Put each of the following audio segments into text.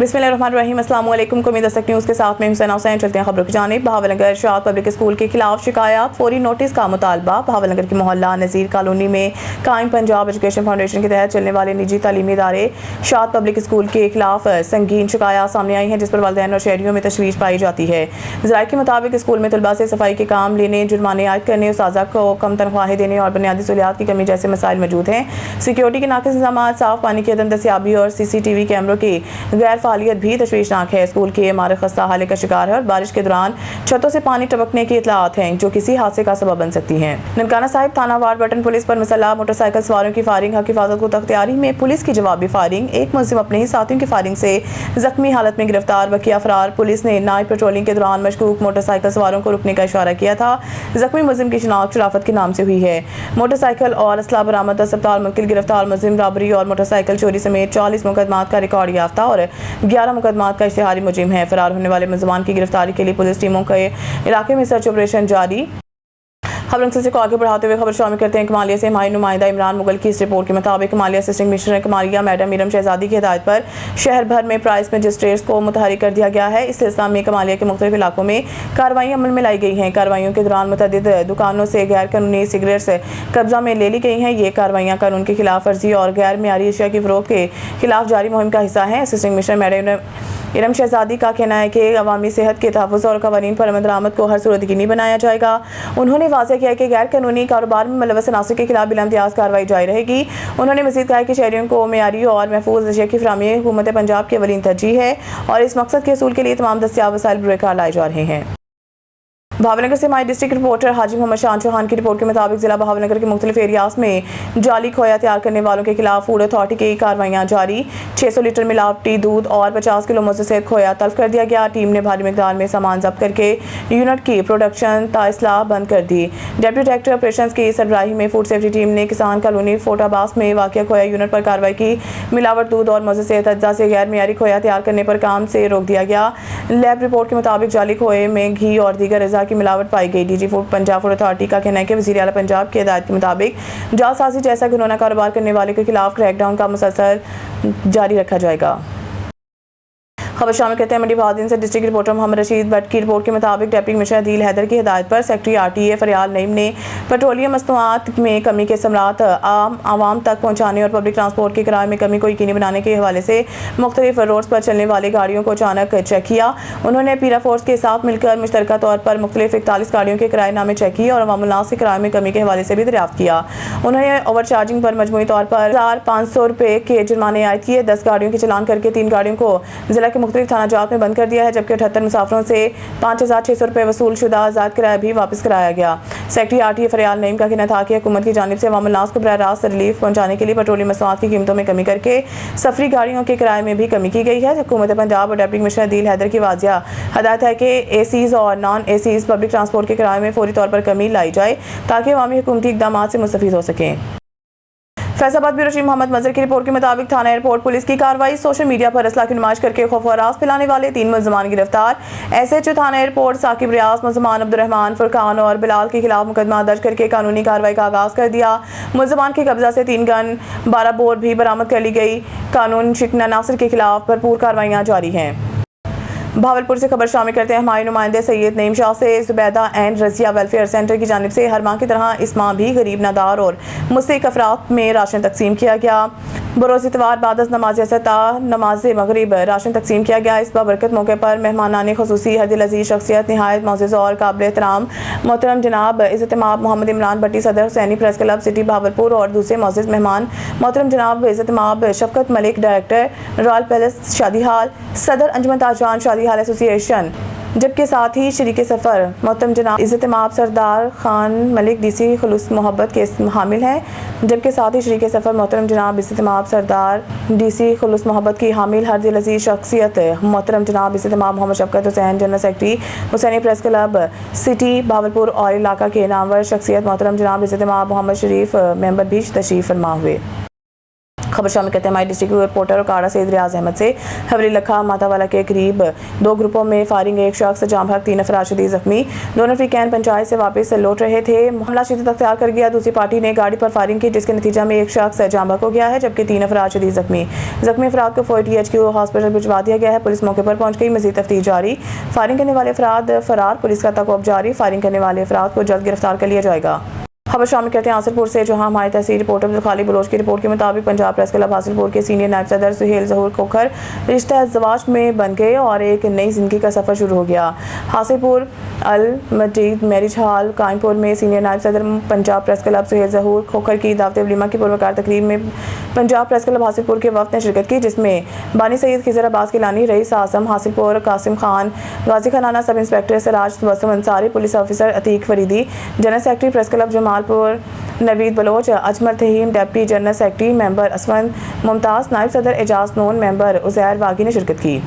बिस्मिल्लाहिर्रहमानिर्रहीम। अस्सलाम वालेकुम। कौमी दस्तक न्यूज़ के साथ में हुसैन हुसैन। चलते हैं खबरों की जानिब। बहावलनगर शाद पब्लिक स्कूल के खिलाफ शिकायत, फौरी नोटिस का मुतालबा। बहावलनगर की मोहल्ला नज़ीर कॉलोनी में कायम पंजाब एजुकेशन फाउंडेशन के तहत चलने वाले निजी तालीमी इदारे शाद पब्लिक स्कूल के खिलाफ संगीन शिकायत सामने आई हैं, जिस पर वालिदैन और शहरियों में तशवीश पाई जाती है। ज़राए के मुताबिक स्कूल में तलबा से सफाई के काम लेने, जुर्माने आयद करने, उस्ताज़ा को कम तनख्वाहें देने और बुनियादी सहूलियात की कमी जैसे मसाइल मौजूद हैं। सिक्योरिटी के नाक़िस इंतज़ाम, साफ पानी की अदम दस्तियाबी और CCTV कैमरों की गैर फालियत भी तशवीशनाक है। स्कूल की इमारत खस्ता हाल का शिकार है और बारिश के दौरान छतों से पानी टपकने की इतलात हैं, जो किसी हादसे का सबब बन सकती हैं। ननकाना साहिब थाना वार्ड बटन पुलिस पर मसल्ला मोटरसाइकिल सवारों की फायरिंग, हक हिफाजत को तख्तियारी में पुलिस की जवाबी फायरिंग। एक मुलजिम अपने ही साथियों की फायरिंग से जख्मी हालत में गिरफ्तार, बकिया फरार। पुलिस ने नाइट पेट्रोलिंग के दौरान मशकूक मोटरसाइकिल सवारों को रुकने का इशारा किया था। जख्मी मुलजिम की शिनाख्त शराफत के नाम से हुई है। मोटरसाइकिल और असला बरामद, अस्पताल मुंतकिल। गिरफ्तार मुलजिम रॉबरी और मोटरसाइकिल चोरी समेत 40 मुकदमात का रिकॉर्ड याफ्ता और 11 मुकदमात का इश्तिहारी मुजरिम है। फरार होने वाले मुलजमान की गिरफ्तारी के लिए पुलिस टीमों के इलाके में सर्च ऑपरेशन जारी। खबर को आगे बढ़ाते हुए खबर शामिल करते हैं कमालिया से। हमारी नुमाइंदा इमरान मुगल की इस रिपोर्ट के मुताबिक Kamalia assistant commissioner Kamalia madam Meeram Shahzadi की हिदायत पर शहर भर में प्राइस मजिस्ट्रेट्स को मुतहरिक कर दिया गया है। इस सिलसिले में कमालिया के मुख्तलिफ इलाकों में कार्रवाई अमल में लाई गई हैं। कार्रवाइयों के दौरान मुतअद्दिद दुकानों से गैर कानूनी सिगरेट्स कब्जा में ले ली गई हैं। ये कार्रवाइयाँ कानून के खिलाफ वर्जी और गैर मियारी अशिया की फरोख्त के खिलाफ जारी मुहिम का हिस्सा है। असिस्टेंट कमिश्नर मैडम इरम शहजादी का कहना है कि अवामी सेहत के तहफ़्फ़ुज़ और क़वानीन पर अमल दरामद को हर सूरत यकीनी बनाया जाएगा। उन्होंने वाज़ेह किया कि गैर कानूनी कारोबार में मुलव्वस अनासर के खिलाफ बिला इम्तियाज़ कार्रवाई जारी रहेगी। उन्होंने मज़ीद कहा कि शहरियों को मियारी और महफूज अशिया की फराहमी हुकूमत पंजाब की अवलीन तरजीह है और इस मकसद के हसूल के लिए तमाम दस्तियाब वसाइल बुरेकार लाए जा रहे हैं। बहावलनगर से हमारे डिस्ट्रिक्ट रिपोर्टर हाजी मोहम्मद शान चौहान की रिपोर्ट के मुताबिक जिला बहावलनगर के मुख्तलिफ एरियाज में जाली खोया तैयार करने वालों के खिलाफ फूड अथॉरिटी की कार्रवाइयाँ जारी। 600 लीटर मिलावटी दूध और 50 किलो मुज़स्सद खोया तल्फ कर दिया गया। टीम ने भारी मिकदार में सामान जब्त करके यूनिट की प्रोडक्शन ताइस्लाह बंद कर दी। डिप्टी डायरेक्टर ऑपरेशन की सरबराही में फूड सेफ्टी टीम ने किसान कॉलोनी फोटाबास में वाक़िया खोया यूनिट पर कार्रवाई की। मिलावट दूध और मुज़स्सद अज्जा से गैर मियारी खोया तैयार करने पर काम से रोक दिया गया। लैब रिपोर्ट के मुताबिक जाली खोए में घी और दीगर अज़ा की मिलावट पाई गई। DG food Punjab food authority का कहना है कि वज़ीर आला पंजाब की हिदायत के मुताबिक जालसाजी जैसा घिनौना कारोबार करने वाले के खिलाफ क्रैकडाउन का मुसलसल जारी रखा जाएगा। खबर शामिल करते हैं मंडी बहादुर से। डिस्ट्रिक्ट रिपोर्टर मोहम्मद रशीद भट्ट की रिपोर्ट के मुताबिक डिप्टी कमिश्नर अदील हैदर की हिदायत पर सेक्रेटरी RTA फरियाल नईम ने पेट्रोलियम मसनूआत में कमी के समरात आवाम तक पहुँचाने और पब्लिक ट्रांसपोर्ट के किराए में कमी को यकीनी बनाने के हवाले से मुख्तलिफ रोड्स पर चलने वाली गाड़ियों को अचानक चेक किया। उन्होंने पीरा फोर्स के साथ मिलकर मुश्तरका तौर पर मुख्तलिफ 41 गाड़ियों के किराएनामे चेक किए और अवामुन्नास के किराए में कमी के हवाले से भी दरियाफ्त किया। उन्होंने ओवर चार्जिंग पर मजमूई तौर पर 1500 रुपये के जुर्माने आयद किए। 10 गाड़ियों के चलान करके 3 गाड़ियों को जिला के मुख्तलिफ थाना जात में बंद कर दिया है, जबकि 78 मुसाफिरों से 5600 रुपये वसूल शुदा आज़ाद किराया भी वापस कराया गया। सेक्रेटरी RTA फरियाल नईम का कहना था कि हुकूमत की जानिब से अवामुन्नास को बराह रास्त रिलीफ पहुँचाने के लिए पेट्रोलियम मसनूआत की कीमतों में कमी करके सफरी गाड़ियों के किराए में भी कमी की गई है। हुकूमत पंजाब और डिप्टी कमिश्नर अदील हैदर की वाज़िया हदायत है कि ACs और नॉन ACs पब्लिक ट्रांसपोर्ट के किराए में फौरी तौर पर कमी लाई जाए ताकि अवामी हुकूमती इक़दामात से मुस्तफ़ीद हो सकें। फैसलाबाद ब्यूरो चीफ मोहम्मद मजहर की रिपोर्ट के मुताबिक थाना एयरपोर्ट पुलिस की कार्रवाई। सोशल मीडिया पर असला की नुमाइश करके खौफ और रास फैलाने वाले 3 मुलजमान गिरफ्तार। SHO थाना एयरपोर्ट साकिब रियाज, मुलजमान अब्दुर्रहमान, फुरकान और बिलाल के खिलाफ मुकदमा दर्ज करके कानूनी कार्रवाई का आगाज कर दिया। मुलजमान के कब्जा से 3 गन 12 बोर भी बरामद कर ली गई। कानून शिकन अनासर के खिलाफ भरपूर कार्रवाइयाँ जारी हैं। भावलपुर से खबर शामिल करते हैं हमारे नुमाइंदे सैयद नईम शाह से। Zubaida and Razia welfare centre की जानिब से हर माह की तरह इस माह भी गरीब नादार और मुस्तहिक अफराद में राशन तकसीम किया गया। बरोज़ इतवार बाद नमाज असता नमाज मगरिब राशन तकसीम किया गया। इस बाबरकत मौके पर मेहमानान खुसूसी हरदिल अजीज शख्सियत नहायत मोअज़्ज़ज़ और काबिल एहतराम मोहतरम जनाब इज़्ज़त माब मोहम्मद इमरान भट्टी, सदर Husaini press club city Bahawalpur और दूसरे मोअज़्ज़ज़ मेहमान मोहतरम जनाब इज़्ज़त माब Shafqat Malik, director royal palace शादी हाल, सदर अंजुमन ताजरान शादी हाल एसोसिएशन, जबकि साथ ही शरीक सफ़र मोहतरम जनाब इज़्ज़त माब सरदार खान मलिक DC खुलूस मोहब्बत के हामिल हैं। जबकि साथ ही शरीक सफ़र मोहतरम जनाब इज़्ज़त माब सरदार DC खुलूस मोहब्बत की हामिल हर दिल अजीज शख्सियत मोहतरम जनाब इज़्ज़त माब Mohammad Shafqat Hussain, general secretary Husaini press club city Bahawalpur और इलाका के नामवर शख्सियत मोहतरम जनाब इज़्ज़त माब मोहम्मद शरीफ मेंबर भी तशरीफ़ फरमा हुए। खबर शामिल करते हैं हमारे डिस्ट्रिक्ट रिपोर्टर और काड़ा से रियाज अहमद से। हवेली लखा मातावाला के करीब 2 ग्रुपों में फायरिंग, एक शख्स जाम बहक, 3 अफराद शदीद जख्मी। दोनों फ्रीकैन पंचायत से वापस लौट रहे थे। मामला शिद्दत अख्तियार कर गया। दूसरी पार्टी ने गाड़ी पर फायरिंग की, जिसके नतीजा में एक शख्स जाम बहक हो गया है, जबकि 3 अफराद शदीद जख्मी। जख्मी अफराद को FOTHQ हॉस्पिटल भिजवा दिया गया है। पुलिस मौके पर पहुंच गई। मजीद तफ्तीश जारी। फायरिंग करने वाले अफराद फरार, पुलिस का तकोब जारी। फायरिंग करने वाले अफराद को जल्द गिरफ्तार कर लिया जाएगा। खबर शामिल करते हैं आसिफपुर से, जहां हमारे तहसील रिपोर्टर अब्दुल खालिक बलोच की रिपोर्ट के मुताबिक पंजाब प्रेस क्लब हासिलपुर के सीनियर नायब सदर सुहेल ज़हूर खोखर रिश्ता ज़वाज में बन गए और एक नई जिंदगी का सफ़र शुरू हो गया। हासिलपुर अल मजीद मैरिज हॉल कायमपुर में सीनियर नायब सदर पंजाब प्रेस क्लब सुहेल ज़हूर खोखर की दावत वलीमा की पुरवकार तकरीब में पंजाब प्रेस क्लब हासिलपुर के वफ्द ने शिरकत की, जिसमें बानी सईद खिजर अब्बास गिलानी, रईस आजम Hasilpur Qasim Khan, Ghazi Khanana sub inspector Siraj Tabassum Ansari, police officer Atiq Faridi, general secretary press club Jamalpur Naveed Baloch, Ajmar Tahim, deputy general secretary member Aswan Mumtaz, नायब सदर एजाज नून, मेंबर उज़ैर वागी ने शिरकत की।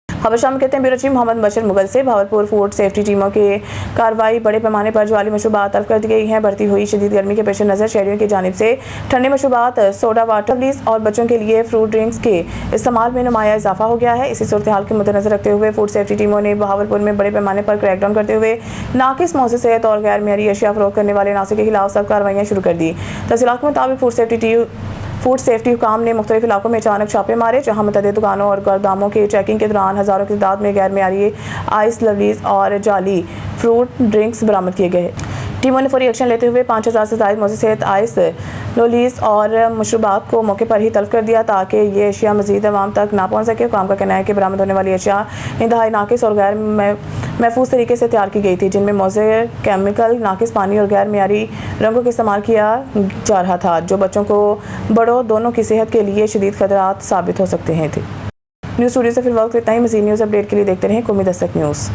खबर शामिल करते हैं ब्यूरो चीफ मोहम्मद बशर मुगल से। भावलपुर फूड सेफ्टी टीमों की कार्रवाई, बड़े पैमाने पर जाली मशरूबात तलब कर दी गई हैं। बढ़ती हुई शदीद गर्मी के पेश नज़र शहरियों की जानिब से ठंडे मशरूबात, सोडा वाटर और बच्चों के लिए फ्रूट ड्रिंक्स के इस्तेमाल में नुमाया इजाफा हो गया है। इसी सूरत हाल के मद्देनजर रखते हुए फूड सेफ्टी टीमों ने बहावलपुर में बड़े पैमाने पर क्रैकडाउन करते हुए नाकिस मौसम सेहत और गैर मेयारी अशिया फरोख्त करने वाले नासिर के खिलाफ सख्त कार्रवाइयाँ शुरू कर दी। तफसीलात के मुताबिक फूड सेफ्टी हुकाम ने मुख्तलिफ इलाकों में अचानक छापे मारे, जहां मुतअद्दिद दुकानों और गोदामों की चेकिंग के दौरान हज़ारों की तादाद में गैर मेयारी आइस, लवलीज और जाली फ्रूट ड्रिंक्स बरामद किए गए। टीमों ने फौरी एक्शन लेते हुए 5000 से ज़ायद मौसम सेहत आइस, लोलीज और मशरूबात को मौके पर ही तलब कर दिया, ताकि ये अशिया मज़ीद अवाम तक ना पहुँच सके। हुकाम का कहना है कि बरामद होने वाली अशिया इंतहाई नाकिस और गैर महफूज तरीके से तैयार की गई थी, जिनमें मौज़े केमिकल, नाकिस पानी और गैर मेयारी रंगों का इस्तेमाल किया जा रहा था, जो बच्चों को बड़ों दोनों की सेहत के लिए शदीद खतरात साबित हो सकते हैं। न्यूज़ स्टूडियो से फिर वक्त इतना ही। मज़ीद न्यूज़ अपडेट के लिए देखते रहें कौमी दस्तक न्यूज़।